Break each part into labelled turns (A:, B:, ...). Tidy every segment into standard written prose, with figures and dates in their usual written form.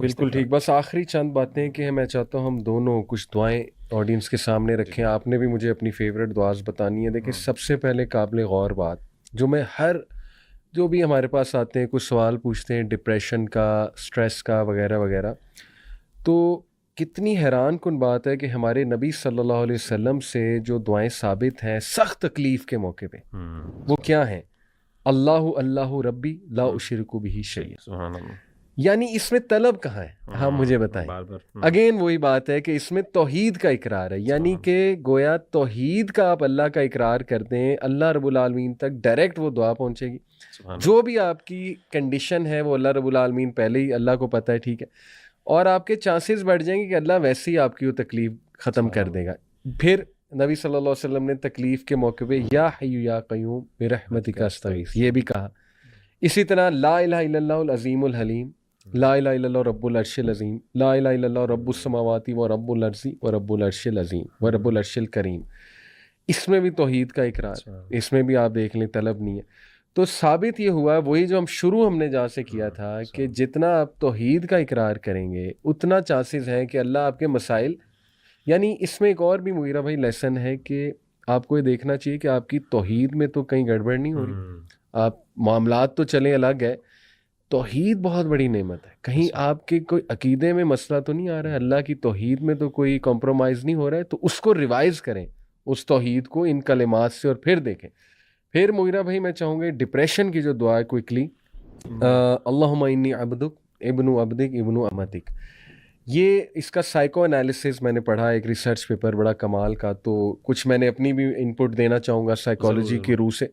A: بالکل ٹھیک. بس آخری چند باتیں کہ میں چاہتا ہوں ہم دونوں کچھ دعائیں آڈینس کے سامنے رکھیں. آپ نے بھی مجھے اپنی فیوریٹ دعاز بتانی ہے. دیکھیں سب سے پہلے قابل غور بات جو میں جو بھی ہمارے پاس آتے ہیں کچھ سوال پوچھتے ہیں ڈپریشن کا، اسٹریس کا وغیرہ وغیرہ، تو کتنی حیران کن بات ہے کہ ہمارے نبی صلی اللہ علیہ وسلم سے جو دعائیں ثابت ہیں سخت تکلیف کے موقع پہ، وہ کیا ہیں؟ اللہ اللہ ربی لا اشرک بہ شیئا. یعنی اس میں طلب کہاں ہے؟ ہاں مجھے بتائیں. اگین وہی بات ہے کہ اس میں توحید کا اقرار ہے، یعنی کہ گویا توحید کا آپ اللہ کا اقرار کرتے ہیں، اللہ رب العالمین تک ڈائریکٹ وہ دعا پہنچے گی. جو بھی آپ کی کنڈیشن ہے وہ اللہ رب العالمین پہلے ہی اللہ کو پتہ ہے، ٹھیک ہے، اور آپ کے چانسز بڑھ جائیں گے کہ اللہ ویسے ہی آپ کی وہ تکلیف ختم کر دے گا. پھر نبی صلی اللہ علیہ وسلم نے تکلیف کے موقع پہ یا حی یا قیوم برحمتک استغیث یہ بھی کہا. اسی طرح لا الہ الا اللہ العظیم الحلیم، لا الہ الا اللہ رب العرش العظیم، لا الہ الا اللہ رب السماوات و رب الارض و رب العرش العظیم و رب العرش الکریم. اس میں بھی توحید کا اقرار، اس میں بھی آپ دیکھ لیں طلب نہیں ہے. تو ثابت یہ ہوا وہی جو ہم نے جہاں سے کیا تھا کہ جتنا آپ توحید کا اقرار کریں گے اتنا چانسز ہیں کہ اللہ آپ کے مسائل، یعنی اس میں ایک اور بھی مغیرہ بھائی لیسن ہے کہ آپ کو یہ دیکھنا چاہیے کہ آپ کی توحید میں تو کہیں گڑبڑ نہیں ہو رہی. آپ معاملات تو چلیں الگ ہے، توحید بہت بڑی نعمت ہے. کہیں آپ کے کوئی عقیدے میں مسئلہ تو نہیں آ رہا ہے، اللہ کی توحید میں تو کوئی کمپرومائز نہیں ہو رہا ہے، تو اس کو ریوائز کریں، اس توحید کو ان کلمات سے، اور پھر دیکھیں. پھر مغیرہ بھائی میں چاہوں گے ڈپریشن کی جو دعا ہے کوئکلی، اللہم انی عبدک ابن عبدک ابن امتک. یہ اس کا سائیکو انالیسس میں نے پڑھا، ایک ریسرچ پیپر بڑا کمال کا، تو کچھ میں نے اپنی بھی انپٹ دینا چاہوں گا سائیکالوجی کی روح سے.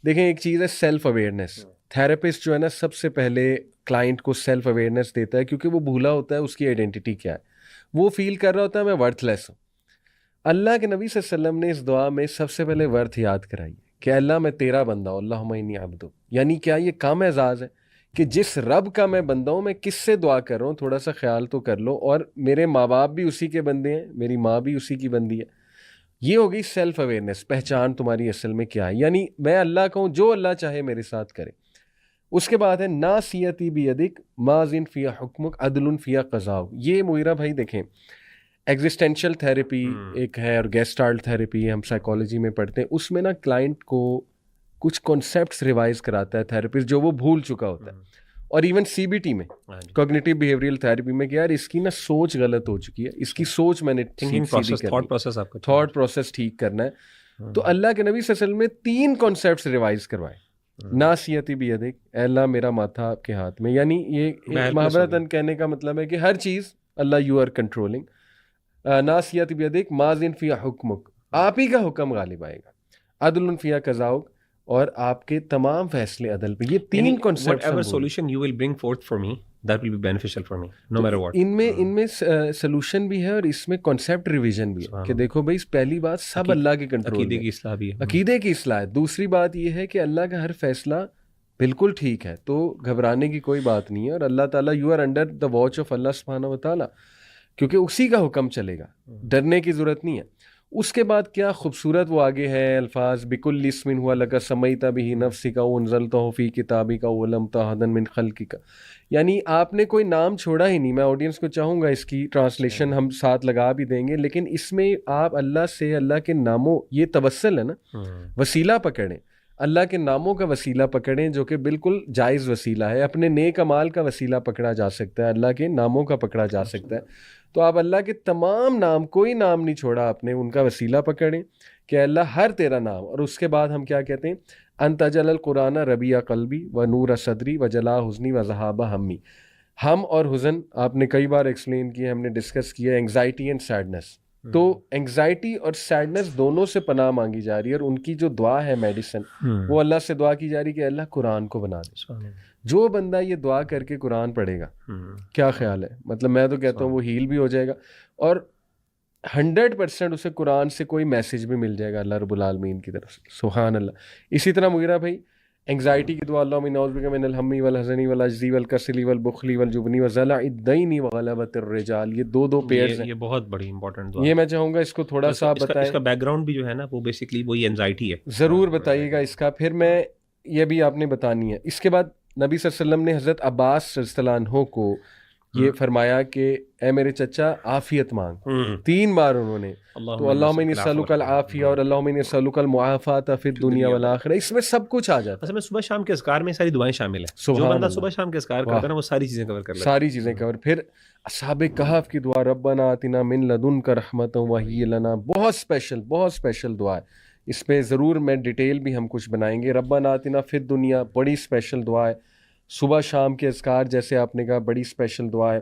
A: دیکھیں ایک چیز ہے سیلف اویئرنیس. تھراپسٹ جو ہے نا سب سے پہلے کلائنٹ کو سیلف اویئرنیس دیتا ہے، کیونکہ وہ بھولا ہوتا ہے اس کی آئیڈینٹی کیا ہے، وہ فیل کر رہا ہوتا ہے میں ورتھ لیس ہوں. اللہ کے نبی صلی اللہ علیہ وسلم نے اس دعا میں سب سے پہلے ورتھ یاد کرائی کہ اللہ میں تیرا بندہ ہوں، اللہم انی عبدک. یعنی کیا یہ کم اعزاز ہے کہ جس رب کا میں بندہ ہوں میں کس سے دعا کر رہا ہوں، تھوڑا سا خیال تو کر لو. اور میرے ماں باپ بھی اسی کے بندے ہیں، میری ماں بھی اسی کی بندی ہے. یہ ہو گئی سیلف اویئرنیس، پہچان تمہاری اصل میں کیا ہے. یعنی میں اللہ کا ہوں، جو اللہ چاہے میرے ساتھ کرے. اس کے بعد ہے ناصیتی بیدک ماضٍ فی حکمک عدل فی قضاؤک. یہ مغیرہ بھائی دیکھیں ایگزسٹینشیل تھیراپی ایک ہے اور گیسٹالٹ تھیراپی ہم سائیکالوجی میں پڑھتے ہیں. اس میں نا کلائنٹ کو کچھ کانسیپٹس ریوائز کراتا ہے تھیراپسٹ جو وہ بھول چکا ہوتا ہے. اور ایون سی بی ٹی میں کوگنیٹیو بیہیویئرل تھیراپی میں کہ یار اس کی نا سوچ غلط ہو چکی ہے، اس کی سوچ میں نے تھاٹ پروسیس ٹھیک کرنا ہے. تو اللہ کے نبی صلی اللہ علیہ وسلم نے 3 کانسیپٹس ریوائز کروائے. ناصیتی بیدک، اے اللہ میرا ماتھا آپ کے ہاتھ میں، یعنی یہ محبتاً کہنے کا مطلب ہے کہ ہر چیز اللہ یو آر کنٹرولنگ. ناصیتی بیدک ماضٍ فی حکمک، آپ ہی کا حکم غالب آئے گا. عدل فی قضاؤک، اور آپ کے تمام فیصلے عدل پہ. یہ 3 کانسیپٹس ان میں سولوشن بھی ہے اور اس میں کانسیپٹ ریویژن بھی ہے کہ دیکھو بھائی پہلی بات سب اللہ کے کنٹرول میں، عقیدے کی اصلاح ہے. دوسری بات یہ ہے کہ اللہ کا ہر فیصلہ بالکل ٹھیک ہے، تو گھبرانے کی کوئی بات نہیں ہے. اور اللہ تعالیٰ you are under the watch of اللہ سبحانہ و تعالیٰ، کیونکہ اسی کا حکم چلے گا، ڈرنے کی ضرورت نہیں ہے. اس کے بعد کیا خوبصورت وہ آگے ہے الفاظ، بکل اسم ہوا لگا سمیت بھی نفسک وانزلتہ فی کتابک ولمتہ حدا من خلقک. یعنی آپ نے کوئی نام چھوڑا ہی نہیں. میں آڈینس کو چاہوں گا اس کی ٹرانسلیشن ہم ساتھ لگا بھی دیں گے، لیکن اس میں آپ اللہ سے، اللہ کے ناموں، یہ توسل ہے نا، وسیلہ پکڑیں، اللہ کے ناموں کا وسیلہ پکڑیں جو کہ بالکل جائز وسیلہ ہے. اپنے نیک اعمال کا وسیلہ پکڑا جا سکتا ہے، اللہ کے ناموں کا پکڑا جا سکتا ہے. تو آپ اللہ کے تمام نام، کوئی نام نہیں چھوڑا آپ نے، ان کا وسیلہ پکڑیں کہ اللہ ہر تیرا نام. اور اس کے بعد ہم کیا کہتے ہیں، انت جل القرآن ربیع قلبی و نور صدری و جلا حزنی و ذہاب ہمی. ہم اور حزن آپ نے کئی بار ایکسپلین کیا، ہم نے ڈسکس کیا اینگزائٹی اینڈ سیڈنس. تو اینگزائٹی اور سیڈنس دونوں سے پناہ مانگی جا رہی ہے، اور ان کی جو دعا ہے میڈیسن، وہ اللہ سے دعا کی جا رہی ہے کہ اللہ قرآن کو بنا دے. جو بندہ یہ دعا کر کے قرآن پڑھے گا، کیا خیال ہے، مطلب میں تو کہتا ہوں وہ ہیل بھی ہو جائے گا، اور 100% اسے قرآن سے کوئی میسج بھی مل جائے گا اللہ رب العالمین کی طرف سے. سبحان اللہ. اسی طرح مغیرہ بھائی انگزائٹی کی دعا، اللہم نعوذ بک من الہم والحزن والعجز والکسل والبخل والجبن وضلع الدین وغلبۃ الرجال. یہ 2 پیئرز ہیں،
B: یہ بہت بڑی امپورٹنٹ دعا.
A: یہ میں چاہوں گا اس کو تھوڑا سا بتائیں.
B: اس کا بیک گراؤنڈ بھی جو ہے نا وہ بیسیکلی وہی اینزائٹی ہے،
A: ضرور بتائیے گا اس کا. پھر میں یہ بھی آپ نے بتانی ہے. اس کے بعد نبی صلی اللہ علیہ وسلم نے حضرت عباس رضی اللہ عنہ کو یہ فرمایا کہ اے میرے چچا عافیت مانگ، 3 بار انہوں نے، تو اللہم انی اسألک العافیہ اور اللہم انی اسألک المعافاۃ فی الدنیا والآخرہ، اس میں سب کچھ آ جاتا ہے۔
B: اصل میں صبح شام کے اذکار میں ساری دعائیں شامل ہیں، جو بندہ صبح شام کے اذکار کرتا ہے نا وہ ساری چیزیں کور کر لیتا ہے،
A: ساری چیزیں کور۔ پھر اصحاب کہف کی دعا ربنا آتنا من لدنک رحمۃ وہی لنا، بہت اسپیشل دعا ہے، اس پہ ضرور میں ڈیٹیل بھی ہم کچھ بنائیں گے۔ ربنا آتنا فی الدنیا بڑی اسپیشل دعا ہے، صبح شام کے اذکار جیسے آپ نے کہا بڑی اسپیشل دعا ہے۔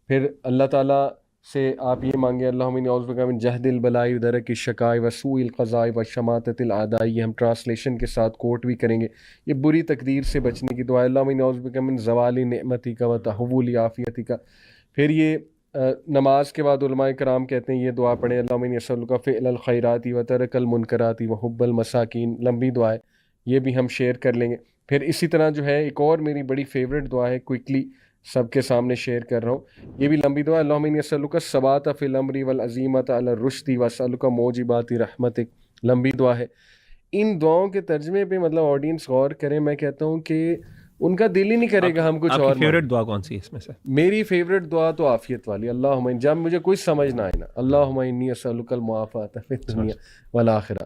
A: پھر اللہ تعالیٰ سے آپ یہ مانگیں اللہم انی اعوذ بک من جہد البلاء ودرک الشقاء وسوء القضاء وشماتۃ الاعداء، یہ ہم ٹرانسلیشن کے ساتھ کوٹ بھی کریں گے۔ یہ بری تقدیر سے بچنے کی دعا ہے، اللہم انی اعوذ بک من زوال نعمتک وتحول عافیتک۔ پھر یہ نماز کے بعد علماء کرام کہتے ہیں یہ دعا پڑھیں، اللہم انی اسألک فعل الخیرات وترک المنکرات وحب المساکین، لمبی دعا ہے، یہ بھی ہم شیئر کر لیں گے۔ پھر اسی طرح جو ہے ایک اور میری بڑی فیوریٹ دعا ہے، کوئکلی سب کے سامنے شیئر کر رہا ہوں، یہ بھی لمبی دعا ہے، اللہم انی اسألک الثبات فی الامر والعزیمۃ علی الرشد واسألک موجبات رحمتک، لمبی دعا ہے۔ ان دعاؤں کے ترجمے پہ مطلب آڈینس غور کریں، میں کہتا ہوں کہ ان کا دل ہی نہیں کرے گا ہم کچھ اور۔
B: فیوریٹ دعا کون سی ہے اس میں سے؟
A: میری فیوریٹ دعا تو عافیت والی، اللہم جب مجھے کچھ سمجھ نہ آئے نا، اللہم انی اسألک المعافاۃ فی الدنیا والآخرہ،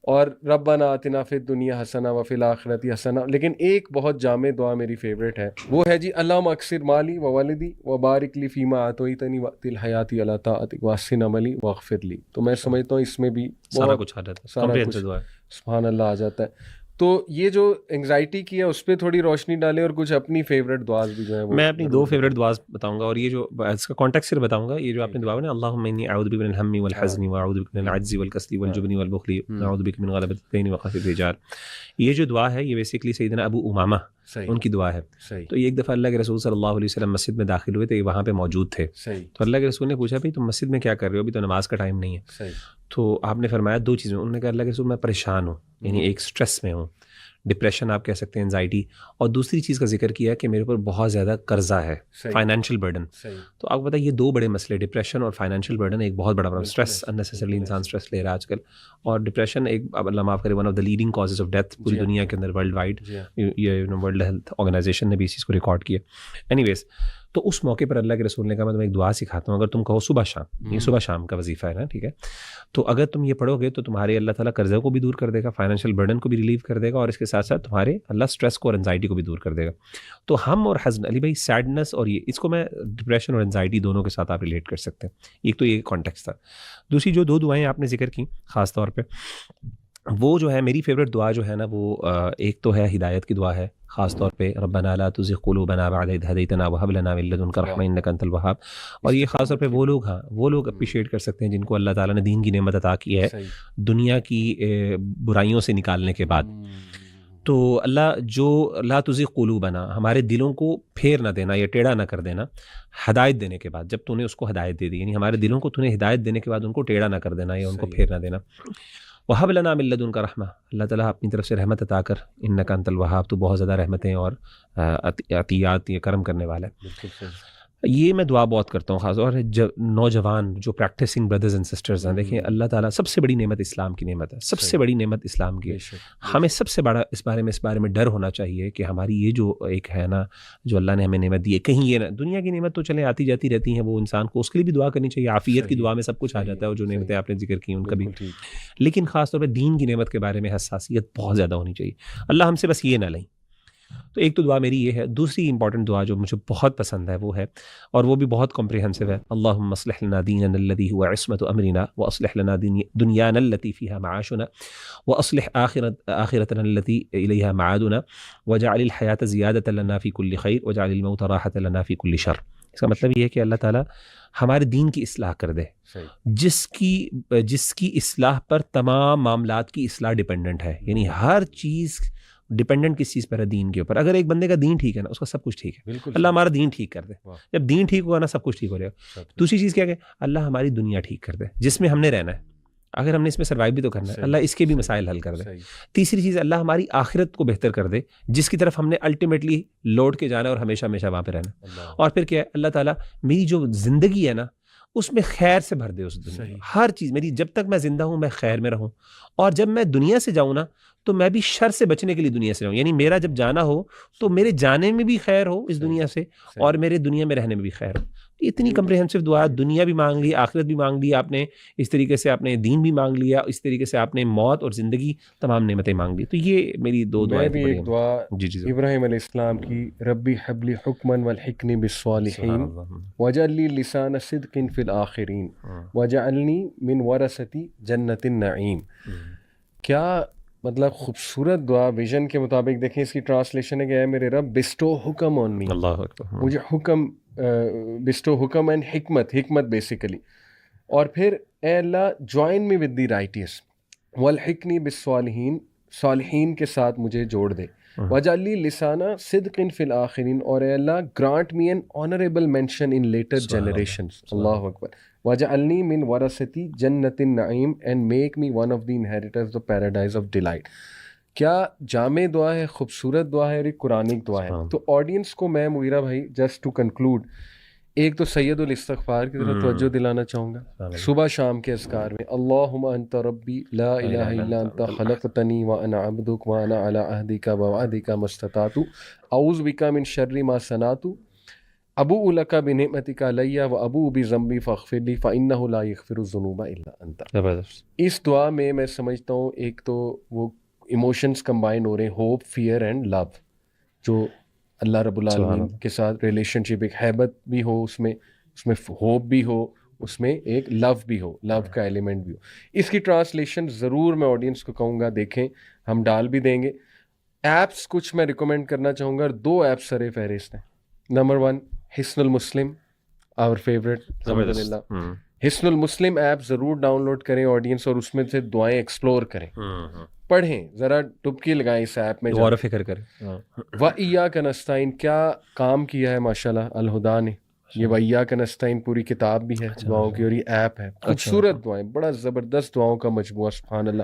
A: اور ربنا آتنا فی الدنیا حسنہ وفی الآخرۃ حسنہ۔ لیکن ایک بہت جامع دعا میری فیوریٹ ہے، وہ ہے جی اللہم اکثر مالی وولدی وبارک لی فیما اعطیتنی وقت الحیاتی علی طاعتک واحسن عملی واغفر لی۔ تو میں سمجھتا ہوں اس میں بھی
B: سارا کچھ آ جاتا ہے،
A: سارا کچھ
B: دعا ہے،
A: سبحان اللہ آ جاتا ہے۔ تو یہ جو انگزائٹی کی ہے اس پہ تھوڑی روشنی ڈالیں، اور کچھ اپنی فیوریٹ دعاز بھی جو ہیں وہ
B: میں اپنی 2 فیوریٹ دعاز بتاؤں گا، اور یہ جو اس کا کانٹیکسٹ صرف بتاؤں گا۔ یہ جو آپ نے دعا ہے نا اللہم انی اعوذ بک من الہم والحزن واعوذ بک من العجز والکسل والجبن والبخل واعوذ بک من غلبۃ الدین وقہر الرجال۔ یہ جو دعا ہے یہ بیسیکلی سیدنا ابو امامہ ان کی دعا ہے۔ تو یہ ایک دفعہ اللہ کے رسول صلی اللہ علیہ وسلم مسجد میں داخل ہوئے تو یہ وہاں پہ موجود تھے، تو اللہ کے رسول نے پوچھا بھائی تم مسجد میں کیا کر رہے ہو، ابھی تو نماز کا ٹائم نہیں ہے۔ تو آپ نے فرمایا 2 چیزیں، انہوں نے کہا اللہ کے رسول میں پریشان ہوں، یعنی ایک سٹریس میں ہوں، ڈپریشن آپ کہہ سکتے ہیں، انزائٹی، اور دوسری چیز کا ذکر کیا کہ میرے اوپر بہت زیادہ قرضہ ہے، فائنینشیل برڈن۔ تو آپ کو پتہ ہے یہ 2 بڑے مسئلے، ڈپریشن اور فائنینشیل برڈن ایک بہت بڑا پرابلم، اسٹریس اننیسیسریلی انسان اسٹریس لے رہا ہے آج کل، اور ڈپریشن ایک اللہ معاف کرے one of the leading causes of death پوری دنیا کے اندر ورلڈ وائڈ، یہ ورلڈ ہیلتھ آرگنائزیشن نے بھی اس چیز کو ریکارڈ کیا۔ اینی ویز، تو اس موقع پر اللہ کے رسول نے کہا میں تمہیں ایک دعا سکھاتا ہوں، اگر تم کہو صبح شام، یہ صبح شام کا وظیفہ ہے نا، ٹھیک ہے، تو اگر تم یہ پڑھو گے تو تمہارے اللہ تعالیٰ قرضے کو بھی دور کر دے گا، فائنینشیل برڈن کو بھی ریلیو کر دے گا، اور اس کے ساتھ ساتھ تمہارے اللہ اسٹریس کو اور انزائٹی کو بھی دور کر دے گا۔ تو ہم اور حزن، علی بھائی سیڈنس، اور یہ اس کو میں ڈپریشن اور انزائٹی دونوں کے ساتھ آپ ریلیٹ کر سکتے ہیں، ایک تو یہ کانٹیکسٹ تھا۔ دوسری جو 2 دعائیں آپ نے ذکر کی خاص طور پہ، وہ جو ہے میری فیوریٹ دعا جو ہے نا، وہ ایک تو ہے ہدایت کی دعا ہے، خاص طور پہ ربنا لا تزغ قلوبنا بعد اذ هديتنا وهب لنا من لدنك رحمة انك انت الوهاب۔ اور یہ خاص طور پہ وہ لوگ اپریشیٹ کر سکتے ہیں جن کو اللہ تعالیٰ نے دین کی نعمت عطا کی ہے دنیا کی برائیوں سے نکالنے کے بعد۔ تو اللہ جو لا تزغ قلوبنا، ہمارے دلوں کو پھیر نہ دینا یا ٹیڑھا نہ کر دینا، ہدایت دینے کے بعد، جب تو نے اس کو ہدایت دے دی، یعنی ہمارے دلوں کو تو نے ہدایت دینے کے بعد ان کو ٹیڑھا نہ کر دینا یا ان کو پھیر نہ دینا۔ وَهَبْ لَنَا مِن لَّدُنْكَ رَحْمَةً، اللہ تعالیٰ اپنی طرف سے رحمت عطا کر، اِنَّكَ أَنتَ الْوَهَّابُ، تو بہت زیادہ رحمتیں اور عطیات یا کرم کرنے والا ہے۔ یہ میں دعا بہت کرتا ہوں خاص، اور نوجوان جو پریکٹسنگ بردرز اینڈ سسٹرز ہیں، دیکھیں اللہ تعالیٰ سب سے بڑی نعمت اسلام کی نعمت ہے، سب سے بڑی نعمت اسلام کی ہے۔ ہمیں سب سے بڑا اس بارے میں ڈر ہونا چاہیے کہ ہماری یہ جو ایک ہے نا، جو اللہ نے ہمیں نعمت دی ہے، کہیں یہ نا دنیا کی نعمت تو چلے آتی جاتی رہتی ہیں، وہ انسان کو اس کے لیے بھی دعا کرنی چاہیے، عافیت کی دعا میں سب کچھ آ جاتا ہے، اور جو نعمتیں آپ نے ذکر کی ان کا بھی، لیکن خاص طور پہ دین کی نعمت کے بارے میں حساسیت بہت زیادہ ہونی چاہیے۔ اللہ ہم سے بس یہ نہ لیں۔ تو ایک تو دعا میری یہ ہے۔ دوسری امپورٹنٹ دعا جو مجھے بہت پسند ہے وہ ہے، اور وہ بھی بہت کمپریہنسو ہے، اللہم اصلح لنا دیننا الذی هو عصمۃ امرنا واصلح لنا دنیانا التي فيها معاشنا واصلح آخرتنا التي الیہا معادنا واجعل الحیاة زیادۃ لنا فی کل خیر واجعل الموت راحۃ لنا فی کل شر۔ اس کا مطلب یہ ہے کہ اللہ تعالیٰ ہمارے دین کی اصلاح کر دے، جس کی اصلاح پر تمام معاملات کی اصلاح ڈپینڈنٹ ہے، یعنی ہر چیز ڈپینڈنٹ کس چیز پر ہے؟ دین کے اوپر۔ اگر ایک بندے کا دین ٹھیک ہے نا، اس کا سب کچھ ٹھیک ہے۔ اللہ ہمارا دین ٹھیک کر دے، جب دین ٹھیک ہوگا نا سب کچھ ٹھیک ہو جائے گا۔ دوسری چیز کیا کہ اللہ ہماری دنیا ٹھیک کر دے جس میں ہم نے رہنا ہے، اگر ہم نے اس میں سروائیو بھی تو کرنا ہے، اللہ اس کے بھی مسائل حل کر دے۔ تیسری چیز اللہ ہماری آخرت کو بہتر کر دے، جس کی طرف ہم نے الٹیمیٹلی لوٹ کے جانا ہے اور ہمیشہ ہمیشہ وہاں پہ رہنا۔ اور پھر کیا ہے، اللہ تعالیٰ میری جو زندگی ہے نا اس میں خیر سے بھر دے اس دنیا
A: صحیح.
B: میں. ہر چیز میری جب تک میں زندہ ہوں میں خیر میں رہوں, اور جب میں دنیا سے جاؤں نا تو میں بھی شر سے بچنے کے لیے دنیا سے رہوں, یعنی میرا جب جانا ہو تو میرے جانے میں بھی خیر ہو اس دنیا سے, اور میرے دنیا میں رہنے میں بھی خیر ہو. اتنی کمپریہنسو دعا, دنیا بھی مانگ لی, آخرت بھی مانگ لی آپ نے, اس طریقے سے آپ نے دین بھی مانگ لیا, اس طریقے سے آپ نے موت اور زندگی تمام نعمتیں مانگ لی. تو یہ میری دو
A: میں
B: دعائیں
A: بھی
B: بڑی
A: ایک دعا
B: جی
A: ابراہیم علیہ السلام کی, ربی حبلی حکمن والحقنی بالصالحین وجعل لی لسان صدق فی الآخرین وجعلنی من ورثتی جنت النعیم. کیا مطلب خوبصورت دعا. ویژن کے مطابق دیکھیں اس کی ٹرانسلیشن ہے کہ اے میرے رب بسٹو حکم آن می,
B: اللہ اکبر,
A: مجھے حکم بسٹو حکم اینڈ حکمت بیسیکلی, اور پھر اے اللہ جوائن می ود دی رائٹیس والحقنی بالصالحین, صالحین کے ساتھ مجھے جوڑ دے, وجعلی لسانہ صدق فی الآخرین, اور اے اللہ grant me an honourable mention in later generations. اللہ اکبر. وجعلنی من ورثتی جنت النعیم and make me one of the inheritors of paradise of delight. کیا جامع دعا ہے, خوبصورت دعا ہے, اور ایک قرآنک دعا ہے. تو آڈینس کو میں مغیرہ بھائی جسٹ ٹو کنکلوڈ ایک تو سید الاستغفار کی طرف توجہ دلانا چاہوں گا. صبح شام کے اذکار میں اللہم انت ربی لا الہ الا انت خلقتنی وانا عبدک وانا علی عہدک ووعدک ما استطعت اعوذ بک من شر ما صنعت ابوء لک بنعمتک علی وابوء بذنبی فاغفر لی فانہ لا یغفر الذنوب الا انت. اس دعا میں سمجھتا ہوں ایک تو وہ ایموشنز کمبائن ہو رہے ہیں, ہوپ, فیئر اینڈ لو, جو اللہ رب العالمین کے ساتھ ریلیشن شپ, ایک ہیبت بھی ہو اس میں ہوپ بھی ہو, اس میں ایک لو بھی ہو, لو کا ایلیمنٹ بھی ہو. اس کی ٹرانسلیشن ضرور میں آڈینس کو کہوں گا دیکھیں, ہم ڈال بھی دیں گے. ایپس کچھ میں ریکمینڈ کرنا چاہوں گا, 2 ایپس سر فہرست ہیں. نمبر 1 حصن المسلم, آور فیوریٹ, الحمدللہ. حصن المسلم ایپ ضرور ڈاؤن لوڈ کریں آڈینس, اور اس میں سے دعائیں ایکسپلور کریں, پڑھیں, ذرا ڈبکی لگائیں اس ایپ میں,
B: غور و فکر کریں.
A: وَإِيَّاكَ نَسْتَعِينُ کیا کام کیا ہے ماشاءاللہ الہدا نے. یہ وَإِيَّاكَ نَسْتَعِينُ پوری کتاب بھی ہے دعاؤں کی, اور یہ ایپ ہے, خوبصورت دعائیں, بڑا زبردست دعاؤں کا مجموعہ, سبحان اللہ.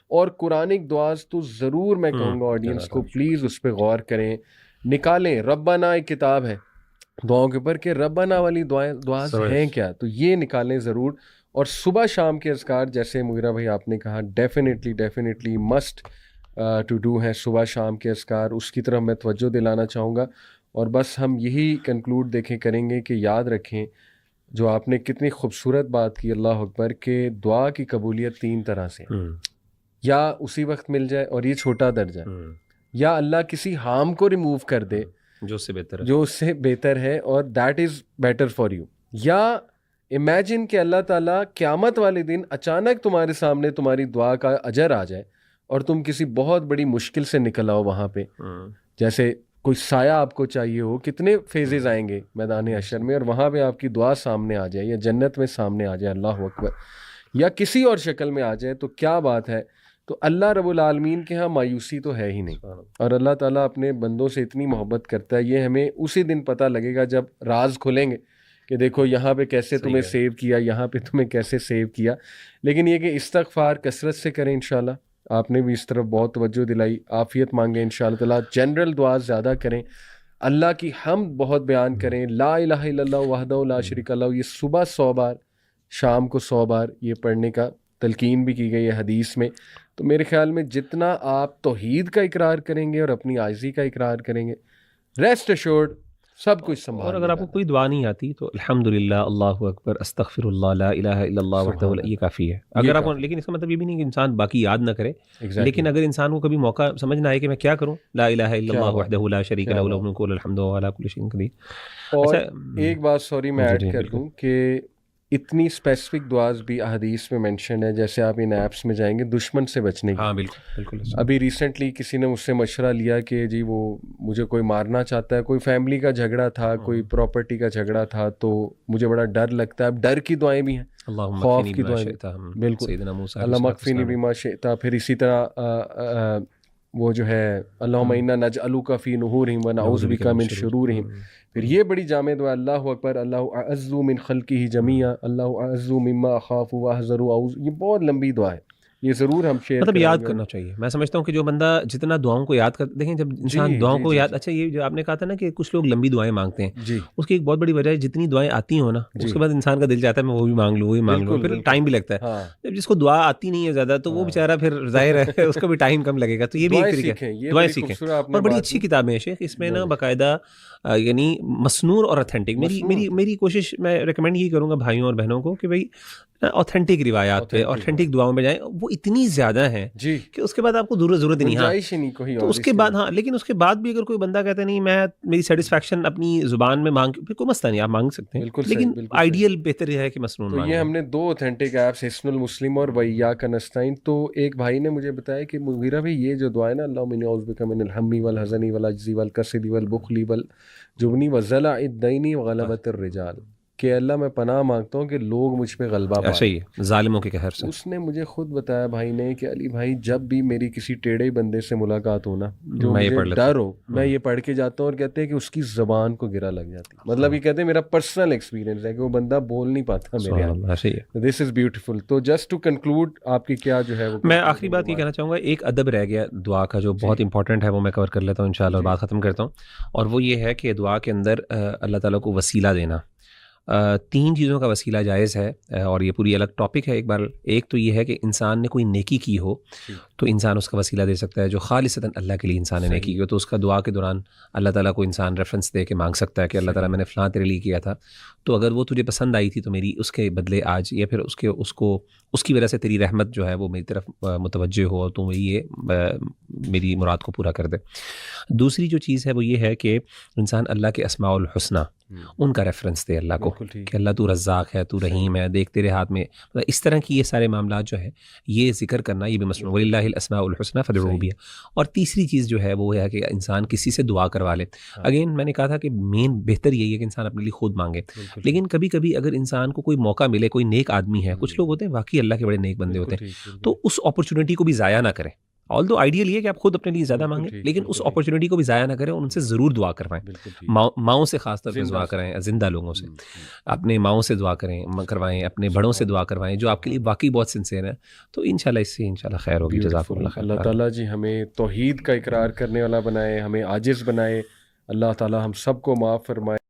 A: اور قرآنک دعاز تو ضرور میں کہوں گا آڈینس کو پلیز اس پہ غور کریں, نکالیں. ربنا ایک کتاب ہے دعاؤں کے اوپر کہ ربنا والی دعاز ہیں کیا, تو یہ نکالیں ضرور. اور صبح شام کے اذکار جیسے مغیرہ بھائی آپ نے کہا ڈیفینیٹلی مسٹ ٹو ڈو ہیں صبح شام کے اذکار, اس کی طرف میں توجہ دلانا چاہوں گا. اور بس ہم یہی کنکلوڈ کریں گے کہ یاد رکھیں جو آپ نے کتنی خوبصورت بات کی, اللہ اکبر, کہ دعا کی قبولیت 3 طرح سے, یا اسی وقت مل جائے اور یہ چھوٹا درجہ, یا اللہ کسی ہارم کو ریموو کر دے
B: جو اس سے
A: بہتر ہے اور that is better for you, یا امیجن کہ اللہ تعالیٰ قیامت والے دن اچانک تمہارے سامنے تمہاری دعا کا اجر آ جائے اور تم کسی بہت بڑی مشکل سے نکل آؤ وہاں پہ, جیسے کوئی سایہ آپ کو چاہیے ہو, کتنے فیزز آئیں گے میدان حشر میں, اور وہاں پہ آپ کی دعا سامنے آ جائے, یا جنت میں سامنے آ جائے, اللہ اکبر, یا کسی اور شکل میں آ جائے, تو کیا بات ہے. تو اللہ رب العالمین کے ہاں مایوسی تو ہے ہی نہیں, اور اللہ تعالیٰ اپنے بندوں سے اتنی محبت کرتا ہے. یہ ہمیں اسی دن پتہ لگے گا جب راز کھلیں گے کہ دیکھو یہاں پہ کیسے تمہیں سیو کیا, یہاں پہ تمہیں کیسے سیو کیا. لیکن یہ کہ استغفار کثرت سے کریں انشاءاللہ, آپ نے بھی اس طرف بہت توجہ دلائی, عافیت مانگیں انشاءاللہ تعالیٰ, جنرل دعا زیادہ کریں, اللہ کی حمد بہت بیان کریں, لا الہ الا اللہ وحدہ لا شریک لہ, یہ صبح 100 بار, شام کو 100 بار یہ پڑھنے کا تلقین بھی کی گئی ہے حدیث میں. تو میرے خیال میں جتنا آپ توحید کا اقرار کریں گے اور اپنی عاجزی کا اقرار کریں گے, ریسٹ ایشورڈ سب کچھ سنبھال.
B: اور اگر آپ کو کوئی دعا نہیں آتی تو الحمدللہ, اللہ اکبر, استغفر اللہ, لا الہ الا اللہ وحدہ, یہ کافی ہے. اگر آپ, لیکن اس کا مطلب یہ بھی نہیں کہ انسان باقی یاد نہ کرے, لیکن اگر انسان کو کبھی موقع سمجھ نہ آئے کہ میں کیا کروں, لا الہ الا اللہ وحدہ لا شریک لہ لہ الملک وله الحمد وهو على كل شيء قدیر.
A: اور ایک بات سوری میں ایڈ کر دوں کہ اتنی اسپیسیفک دعاز بھی احادیث میں مینشن ہے, جیسے آپ ان ایپس میں جائیں گے دشمن سے بچنے کی.
B: ہاں بالکل.
A: ابھی ریسنٹلی کسی نے مجھ سے مشورہ لیا کہ جی وہ مجھے کوئی مارنا چاہتا ہے, کوئی فیملی کا جھگڑا تھا, کوئی پراپرٹی کا جھگڑا تھا, تو مجھے بڑا ڈر لگتا ہے. اب ڈر کی دعائیں بھی ہیں, خوف کی دعائیں, بالکل, اللہم اکفنی بما شئت. پھر اسی طرح وہ جو ہے اللہم انا نجعلک فی نحورہم ونعوذ بک من شرورہم. پھر یہ بڑی جامع دعا, اللہ اکبر, اللہ اعز من خلقہ جمیعا, اللہ اعز مما اخاف واحذر, یہ بہت لمبی دعا ہے, یہ ضرور ہم شیئر
B: مطلب یاد کرنا چاہیے. میں سمجھتا ہوں کہ جو بندہ جتنا دعاؤں کو یاد کر, دیکھیں جب انسان دعاؤں کو یاد, اچھا یہ جو آپ نے کہا تھا نا کہ کچھ لوگ لمبی دعائیں مانگتے ہیں, اس کی ایک بہت بڑی وجہ ہے جتنی دعائیں آتی ہوں نا اس کے بعد انسان کا دل چاہتا ہے میں وہ بھی مانگ لوں, وہی مانگ لوں, پھر ٹائم بھی لگتا ہے. جب جس کو دعا آتی نہیں ہے زیادہ تو وہ بیچارہ پھر ظاہر ہے اس کو بھی ٹائم کم لگے گا. تو یہ بھی ایک طریقہ ہے, دعائیں سیکھیں. اور بڑی اچھی کتابیں ہیں شیخ, اس میں نا باقاعدہ یعنی مسنور اور اتھینٹک, میری کوشش میں ریکمینڈ یہی کروں گا بھائیوں اور بہنوں کو کہ بھائی اوتھینٹک روایات پہ, اوتھینٹک دعاؤں میں جائیں. وہ اتنی زیادہ ہیں کہ اس کے بعد آپ کو ضرورت ہی نہیں. ہاں تو اس کے بعد, ہاں لیکن اس کے بعد بھی اگر کوئی بندہ کہتا ہے نہیں میں میری سیٹسفیکشن اپنی زبان میں مانگ, پھر کوئی مسئلہ نہیں, آپ مانگ سکتے ہیں, لیکن آئیڈیل بہتر یہ ہے کہ مسنون مانگیں.
A: یہ ہم نے 2 اوتھینٹک ایپس, حصن المسلم اور وإياك نستعين. تو ایک بھائی نے مجھے بتایا کہ مغیرہ بھائی یہ جو دعا ہے نا, اللهم إني أعوذ بك من الهم والحزن والعجز والكسل والبخل والجبن وضلع الدين وغلبة الرجال, کہ اللہ میں پناہ مانگتا ہوں کہ لوگ مجھ پہ غلبہ پائیں,
B: ایسا ہی ہے ظالموں کے قہر سے.
A: اس نے مجھے خود بتایا بھائی نے کہ علی بھائی جب بھی میری کسی ٹیڑھے بندے سے ملاقات ہو نا, جو مجھے ڈر ہو, میں یہ پڑھ کے جاتا ہوں اور کہتے ہیں کہ اس کی زبان کو گرا لگ جاتی. مطلب یہ کہتے ہیں میرا پرسنل ایکسپیرینس ہے کہ وہ بندہ بول نہیں پاتا میرے یہاں.
B: ایسا ہی ہے.
A: دس از بیوٹیفل. تو جسٹ ٹو کنکلوڈ آپ کی کیا جو ہے وہ,
B: میں آخری بات یہ کہنا چاہوں گا, ایک ادب رہ گیا دعا کا جو بہت امپورٹنٹ ہے, وہ میں کور کر لیتا ہوں انشاءاللہ اور بات ختم کرتا ہوں. اور وہ یہ ہے کہ دعا کے اندر اللہ تعالیٰ کو وسیلہ دینا. 3 چیزوں کا وسیلہ جائز ہے, اور یہ پوری الگ ٹاپک ہے. ایک تو یہ ہے کہ انسان نے کوئی نیکی کی ہو تو انسان اس کا وسیلہ دے سکتا ہے, جو خالصتاً اللہ کے لیے انسان نے نیکی کی ہو تو اس کا دعا کے دوران اللہ تعالیٰ کو انسان ریفرنس دے کے مانگ سکتا ہے کہ اللہ تعالیٰ میں نے فلاں تیرے لیے کیا تھا, تو اگر وہ تجھے پسند آئی تھی تو میری اس کے بدلے آج, یا پھر اس کی وجہ سے تیری رحمت جو ہے وہ میری طرف متوجہ ہو, تو یہ میری مراد کو پورا کر دے. دوسری جو چیز ہے وہ یہ ہے کہ انسان اللہ کے اسماء الحسنی ان کا ریفرنس دے اللہ کو, کہ اللہ تو رزاق ہے, تو رحیم ہے, دیکھ تیرے ہاتھ میں, اس طرح کی یہ سارے معاملات جو ہے یہ ذکر کرنا, یہ بھی مسنون, وَلِلَّهِ الْأَسْمَاءُ الْحُسْنَىٰ فَادْعُوهُ بِهَا. اور تیسری چیز جو ہے وہ ہے کہ انسان کسی سے دعا کروا لے. اگین میں نے کہا تھا کہ مین بہتر یہی ہے کہ انسان اپنے لیے خود مانگے, لیکن کبھی کبھی اگر انسان کو کوئی موقع ملے, کوئی نیک آدمی ہے, کچھ لوگ ہوتے ہیں واقعی اللہ کے بڑے نیک بندے ہوتے ہیں, تو اس اپرچونٹی کو بھی ضائع نہ کریں. آلدو آئیڈیل یہ کہ آپ خود اپنے لیے زیادہ مانگیں, لیکن اس اپرچونٹی کو بھی ضائع نہ کریں, اور ان سے ضرور دعا کروائیں. ماؤں سے خاص طور پہ دعا کرائیں, زندہ لوگوں سے, اپنے ماؤں سے دعا کروائیں, اپنے بڑوں سے دعا کروائیں جو آپ کے لیے واقعی بہت سنسیئر ہیں, تو انشاءاللہ اس سے انشاءاللہ خیر ہوگی. جزاک اللہ خیر.
A: اللہ تعالیٰ جی ہمیں توحید کا اقرار کرنے والا بنائے, ہمیں عاجز بنائے. اللہ تعالیٰ ہم سب کو معاف فرمائے.